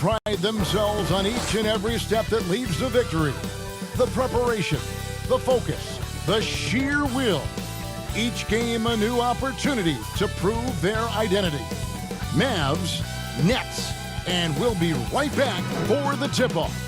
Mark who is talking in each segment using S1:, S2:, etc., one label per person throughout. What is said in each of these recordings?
S1: pride themselves on each and every step that leads to victory. The preparation, the focus, the sheer will. Each game a new opportunity to prove their identity. Mavs, Nets, and we'll be right back for the tip-off.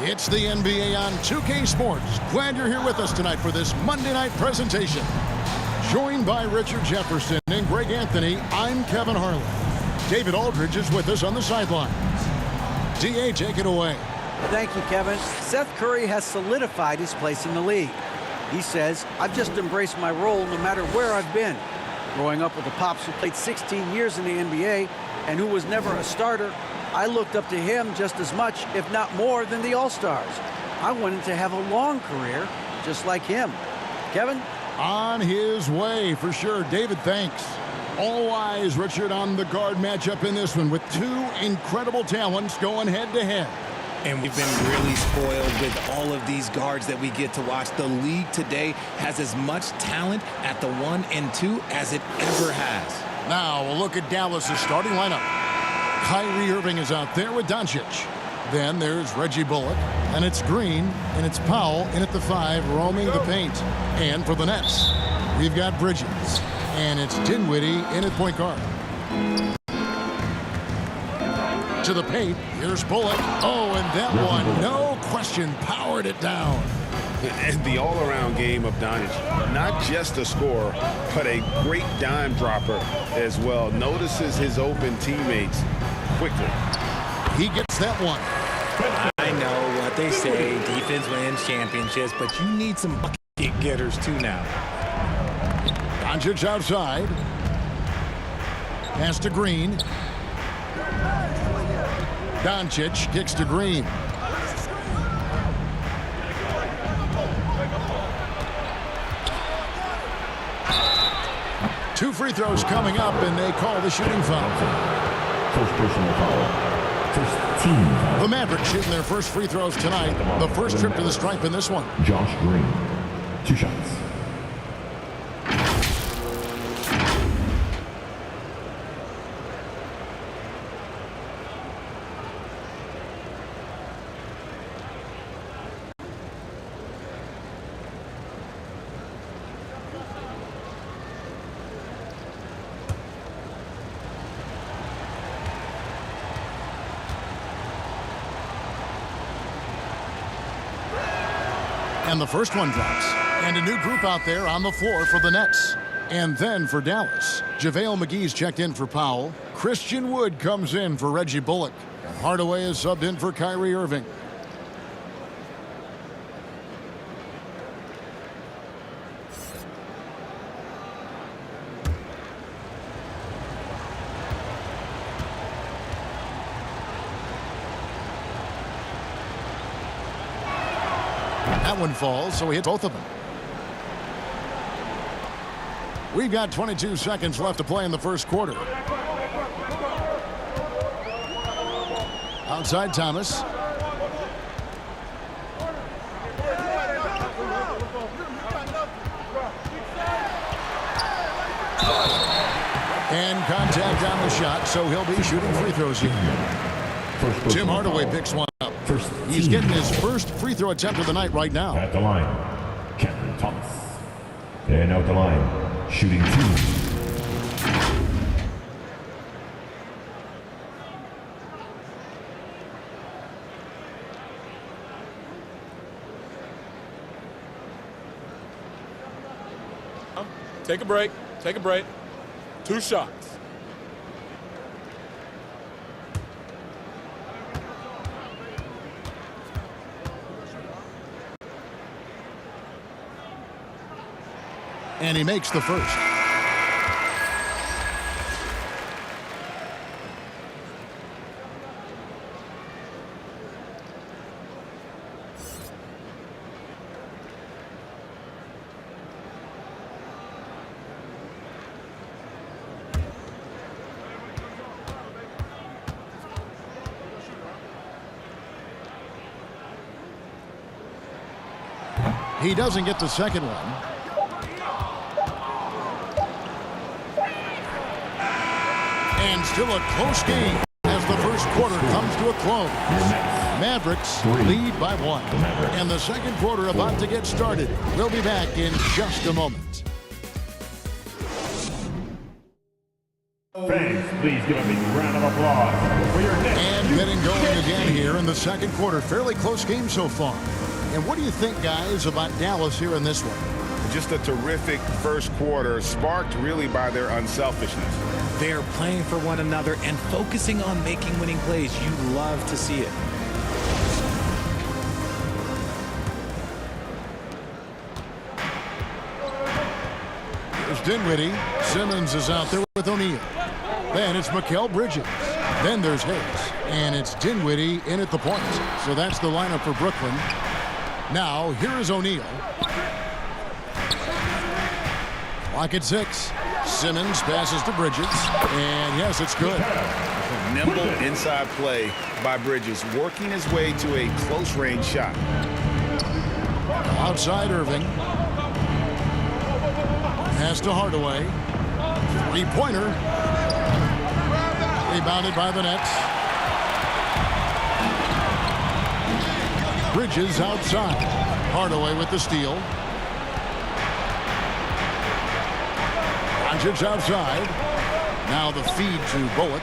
S1: It's the NBA on 2K Sports. Glad you're here with us tonight for this Monday night presentation. Joined by Richard Jefferson and Greg Anthony, I'm Kevin Harlan. David Aldridge is with us on the sidelines. DA, take it away.
S2: Thank you, Kevin. Seth Curry has solidified his place in the league. He says, I've just embraced my role no matter where I've been. Growing up with a pops who played 16 years in the NBA and who was never a starter, I looked up to him just as much, if not more, than the All-Stars. I wanted to have a long career just like him. Kevin?
S1: On his way, for sure. David, thanks. All eyes, Richard, on the guard matchup in this one with two incredible talents going head-to-head.
S3: And we've been really spoiled with all of these guards that we get to watch. The league today has as much talent at the 1 and 2 as it ever has.
S1: Now, we'll look at Dallas' starting lineup. Kyrie Irving is out there with Doncic. Then there's Reggie Bullock, and it's Green, and it's Powell in at the 5, roaming the paint. And for the Nets, we've got Bridges, and it's Dinwiddie in at point guard. To the paint, here's Bullock. Oh, and that one, no question, powered it down.
S4: And the all-around game of Doncic, not just a scorer, but a great dime dropper as well. Notices his open teammates quickly.
S1: He gets that one.
S3: I know what they say, defense wins championships, but you need some bucket getters too now.
S1: Doncic outside. Pass to Green. Doncic kicks to Green. Two free throws coming up, and they call the shooting foul.
S5: First personal foul. First team foul.
S1: The Mavericks shooting their first free throws tonight. The first trip to the stripe in this one.
S5: Josh Green. 2 shots.
S1: And the first one drops. And a new group out there on the floor for the Nets. And then for Dallas, JaVale McGee's checked in for Powell. Christian Wood comes in for Reggie Bullock. And Hardaway is subbed in for Kyrie Irving. That one falls, so he hits both of them. We've got 22 seconds left to play in the first quarter. Outside Thomas. And contact on the shot, so he'll be shooting free throws here. Tim Hardaway picks one up. He's getting his first free throw attempt of the night right now.
S5: At the line, Cameron Thomas. And out the line, shooting 2.
S6: Take a break. Take a break. 2 shots.
S1: And he makes the first. He doesn't get the second one. still a close game as the first quarter comes to a close. Mavericks lead by 1. And the second quarter about to get started. We'll be back in just a moment.
S5: Fans, please give a big round of applause for your next.
S1: And getting going again here in the second quarter. Fairly close game so far. And what do you think, guys, about Dallas here in this one?
S4: Just a terrific first quarter, sparked really by their unselfishness.
S3: They're playing for one another and focusing on making winning plays. You love to see it.
S1: There's Dinwiddie. Simmons is out there with O'Neal. Then it's Mikal Bridges. Then there's Hayes. And it's Dinwiddie in at the point. So that's the lineup for Brooklyn. Now, here is O'Neal. Clock at 6. Simmons passes to Bridges. And yes, it's good.
S4: Nimble inside play by Bridges, working his way to a close-range shot.
S1: Outside Irving. Pass to Hardaway. Three-pointer. Rebounded by the Nets. Bridges outside. Hardaway with the steal. Doncic outside. Now the feed to Bullock.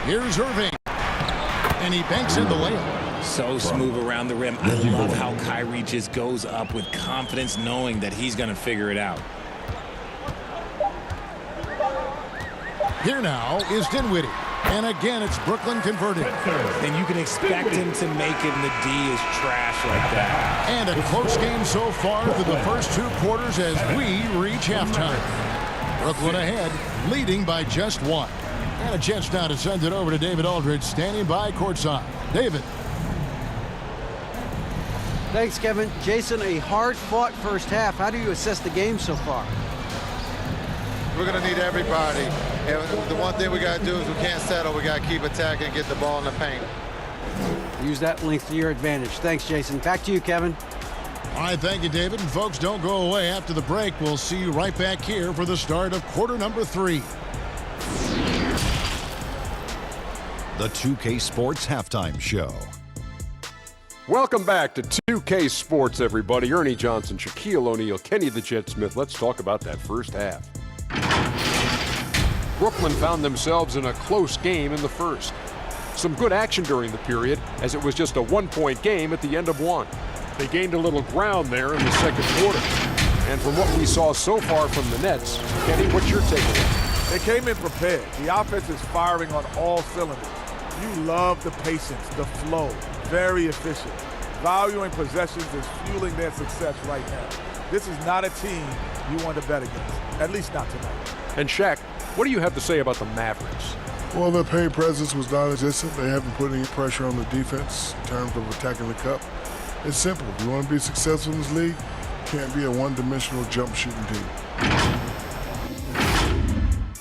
S1: Here's Irving. And he banks in the layup.
S3: So smooth around the rim. I love how Kyrie just goes up with confidence, knowing that he's going to figure it out.
S1: Here now is Dinwiddie. And again, it's Brooklyn converting.
S3: And you can expect him to make it, and the D is trash like that.
S1: And a close game so far through the first 2 quarters as we reach halftime. Brooklyn ahead, leading by just 1. And a chance now to send it over to David Aldridge, standing by courtside. David.
S2: Thanks, Kevin. Jason, a hard-fought first half. How do you assess the game so far?
S7: We're going to need everybody. And the one thing we got to do is we can't settle. We got to keep attacking and get the ball in the paint.
S2: Use that length to your advantage. Thanks, Jason. Back to you, Kevin.
S1: All right, thank you, David. And folks, don't go away. After the break, we'll see you right back here for the start of quarter number 3.
S8: The 2K Sports Halftime Show.
S9: Welcome back to 2K Sports, everybody. Ernie Johnson, Shaquille O'Neal, Kenny the Jet Smith. Let's talk about that first half. Brooklyn found themselves in a close game in the first. Some good action during the period, as it was just a 1-point game at the end of 1. They gained a little ground there in the second quarter. And from what we saw so far from the Nets, Kenny, what's your takeaway?
S6: They came in prepared. The offense is firing on all cylinders. You love the patience, the flow, very efficient. Valuing possessions is fueling their success right now. This is not a team you want to bet against, at least not tonight.
S9: And Shaq, what do you have to say about the Mavericks?
S10: Well, their paint presence was non-existent. They haven't put any pressure on the defense in terms of attacking the cup. It's simple. If you want to be successful in this league, you can't be a one-dimensional jump shooting team.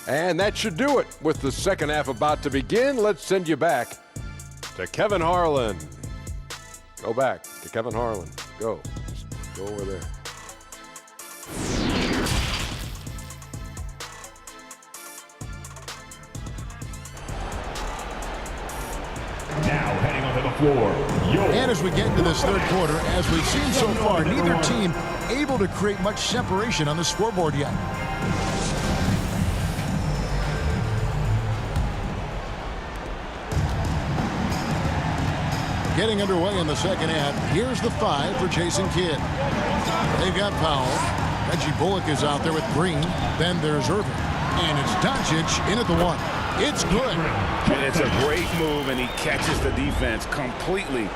S9: And that should do it. With the second half about to begin, let's send you back to Kevin Harlan. Go back to Kevin Harlan. Go. Just go over there.
S5: Now heading onto the floor.
S1: And as we get into this third quarter, as we've seen so far, neither team able to create much separation on the scoreboard yet. Getting underway in the second half. Here's the 5 for Jason Kidd. They've got Powell. Reggie Bullock is out there with Green. Then there's Irving. And it's Doncic in at the 1. It's good.
S4: And it's a great move, and he catches the defense completely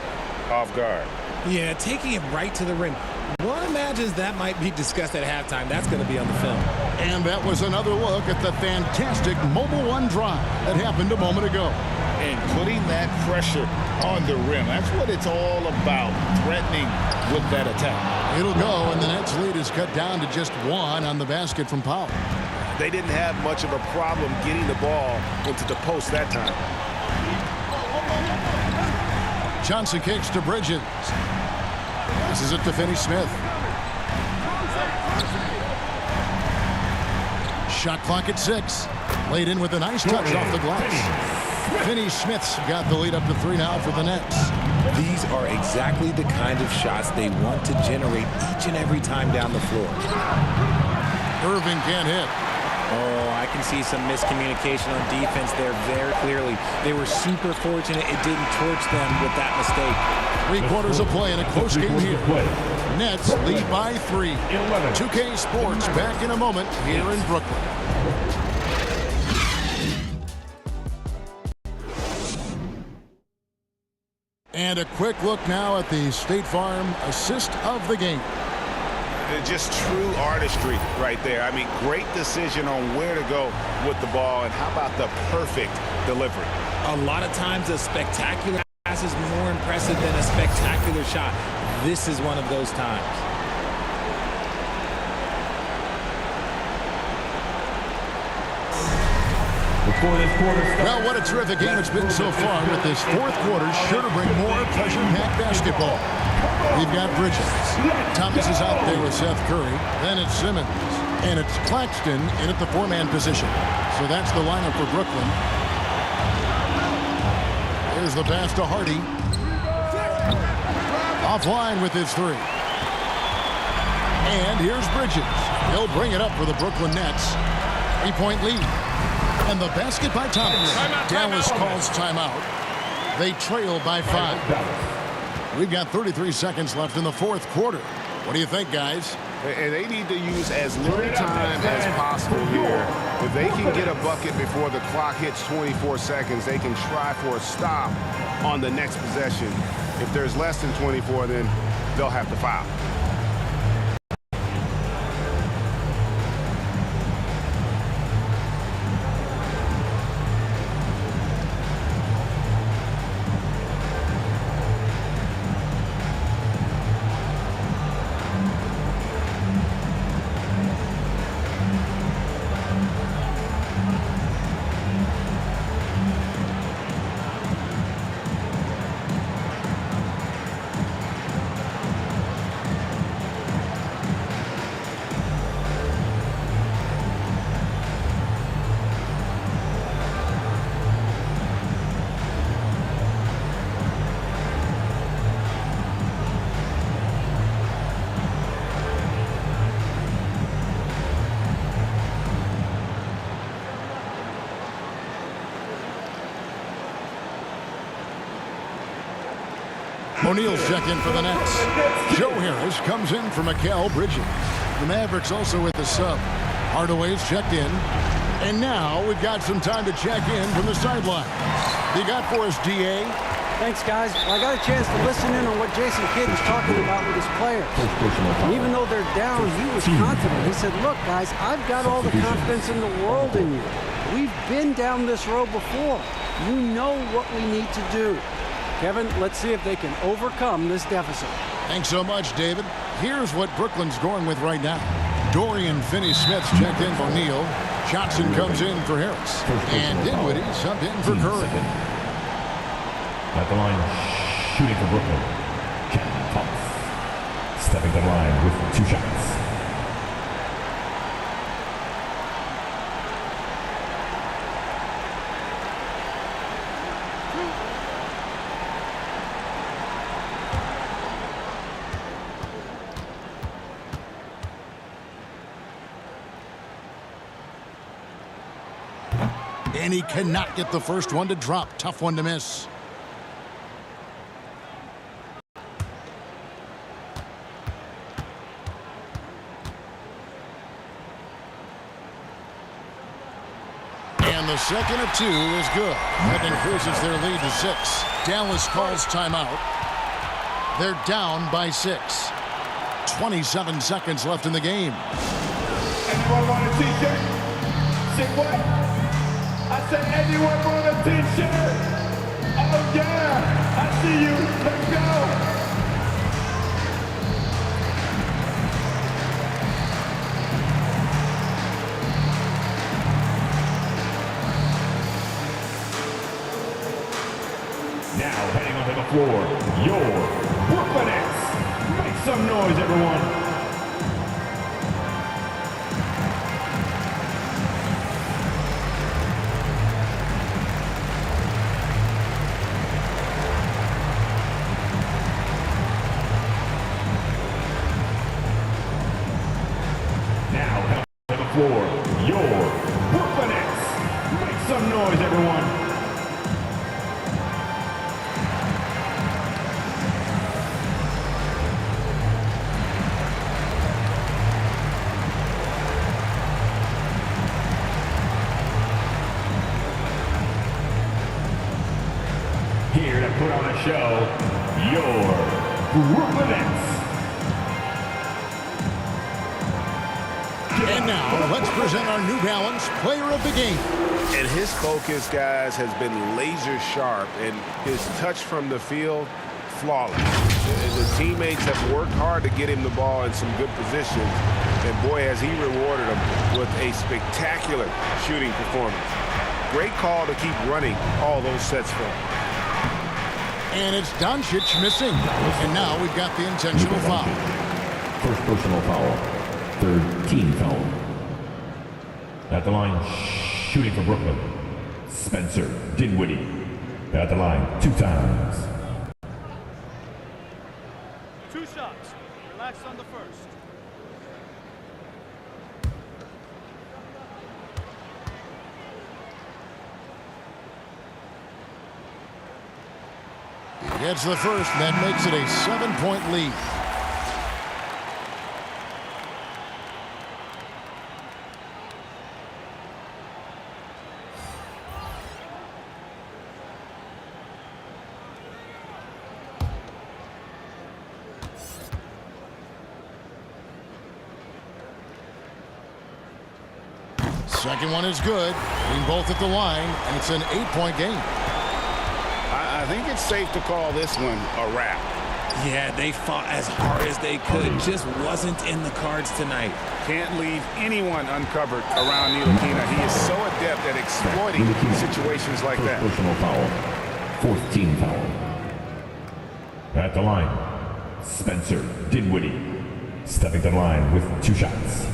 S4: off guard.
S3: Yeah, taking it right to the rim. One imagines that might be discussed at halftime. That's going to be on the film.
S1: And that was another look at the fantastic Mobile One drive that happened a moment ago.
S4: And putting that pressure on the rim. That's what it's all about, threatening with that attack.
S1: It'll go, and the Nets lead is cut down to just 1 on the basket from Powell.
S4: They didn't have much of a problem getting the ball into the post that time.
S1: Johnson kicks to Bridges. Passes it to Finney-Smith. Shot clock at 6. Laid in with a nice touch off the glass. Finney Smith's got the lead up to 3 now for the Nets.
S3: These are exactly the kind of shots they want to generate each and every time down the floor.
S1: Irving can't hit.
S3: Oh, I can see some miscommunication on defense there very clearly. They were super fortunate it didn't torch them with that mistake.
S1: 3 quarters of play in a close game here. Nets lead by 3. 2K Sports back in a moment here in Brooklyn. And a quick look now at the State Farm assist of the game.
S4: Just true artistry right there. I mean, great decision on where to go with the ball, and how about the perfect delivery?
S3: A lot of times a spectacular pass is more impressive than a spectacular shot. This is one of those times.
S1: Well, what a terrific game it's been so far, with this 4th quarter sure to bring more pressure-packed basketball. We've got Bridges. Thomas is out there with Seth Curry. Then it's Simmons. And it's Claxton in at the 4-man position. So that's the lineup for Brooklyn. Here's the pass to Hardy. Offline with his 3. And here's Bridges. He'll bring it up for the Brooklyn Nets. 3-point lead. And the basket by Thomas. Dallas calls timeout. They trail by 5. We've got 33 seconds left in the 4th quarter. What do you think, guys?
S4: And they need to use as little time as possible here. If they can get a bucket before the clock hits 24 seconds, they can try for a stop on the next possession. If there's less than 24, then they'll have to foul.
S1: O'Neal's check in for the Nets. Joe Harris comes in for Mikal Bridges. The Mavericks also with the sub. Hardaway's checked in. And now we've got some time to check in from the sideline. You got for us, DA?
S2: Thanks, guys. Well, I got a chance to listen in on what Jason Kidd is talking about with his players. And even though they're down, he was confident. He said, look, guys, I've got all the confidence in the world in you. We've been down this road before. You know what we need to do. Kevin, let's see if they can overcome this deficit.
S1: Thanks so much, David. Here's what Brooklyn's going with right now. Dorian Finney-Smith's checked in for Neal. Johnson comes in for Harris. And Dinwiddie subbed in for Curry.
S5: At the line, shooting for Brooklyn, Kevin Thomas. Stepping to the line with 2 shots.
S1: And he cannot get the first one to drop. Tough one to miss. And the second of 2 is good. That increases their lead to 6. Dallas calls timeout. They're down by 6. 27 seconds left in the game.
S11: Anyone want a t-shirt? Say what? I said, anyone want a t-shirt? Oh yeah, I see you. Let's go.
S5: Now heading onto the floor, your Brooklyn Nets. Make some noise, everyone. Some noise, everyone.
S11: 'Anyone want a t-shirt? Oh yeah, I see you. Let's go. Now heading onto the floor, your Brooklyn Nets. Make some noise, everyone. 'Anyone want a t-shirt? Oh yeah, I see you. Let's go.
S5: 1 minute. for your Brooklyn Nets. Make some noise, everyone. Here to put on a show, your Brooklyn Nets.
S1: And now, let's present our New Balance Player of the Game.
S4: And his focus, guys, has been laser sharp, and his touch from the field, flawless. The teammates have worked hard to get him the ball in some good positions, and boy, has he rewarded them with a spectacular shooting performance. Great call to keep running all those sets for him.
S1: And it's Doncic missing. And now we've got the intentional foul.
S5: First personal foul. Third team foul. At the line, shooting for Brooklyn, Spencer Dinwiddie. At the line 2 times.
S11: 2 shots. Relax on the first.
S1: He gets the first, and that makes it a 7-point lead. Second one is good. Being both at the line, and it's an 8-point game.
S4: I think it's safe to call this one a wrap.
S3: Yeah, they fought as hard as they could. Just wasn't in the cards tonight.
S4: Can't leave anyone uncovered around Ntilikina. He is so adept at exploiting situations like that.
S5: First personal foul. Fourth team foul. At the line, Spencer Dinwiddie. Stepping to the line with 2 shots.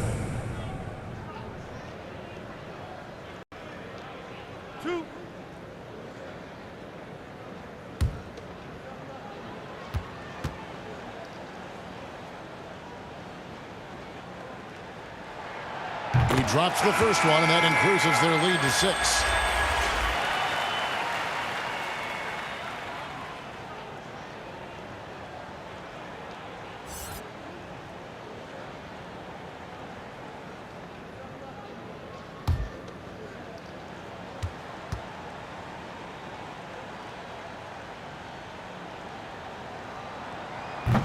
S1: He drops the first one, and that increases their lead to 6.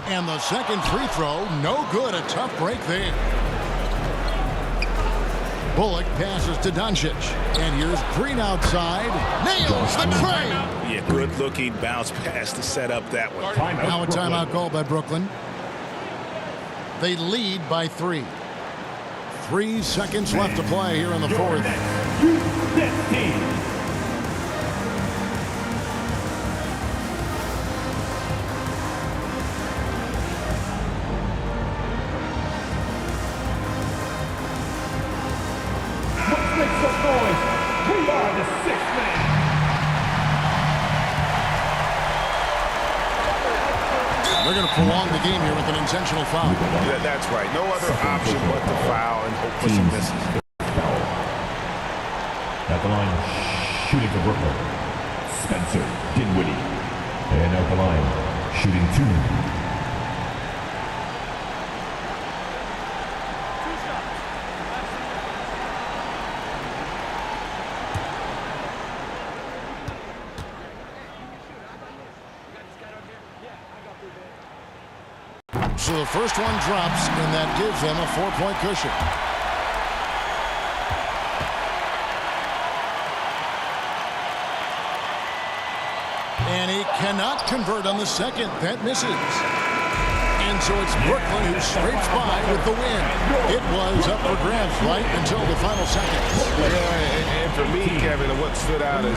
S1: And the second free throw, no good. A tough break there. Bullock passes to Doncic. And here's Green outside. Nails the tray.
S4: Yeah, good-looking bounce pass to set up that one.
S1: Now a timeout called by Brooklyn. They lead by 3. 3 seconds left to play here in the fourth. They're going to prolong the game here with an intentional foul.
S4: Yeah, that's right. No other option but to foul and hope for some misses.
S5: At the line, shooting for Brooklyn, Spencer Dinwiddie. And at the line, shooting 2.
S1: So the first one drops, and that gives them a 4-point cushion. And he cannot convert on the second. That misses. And so it's Brooklyn who scrapes by with the win. It was up for grabs right until the final seconds.
S4: Yeah, and for me, Kevin, what stood out is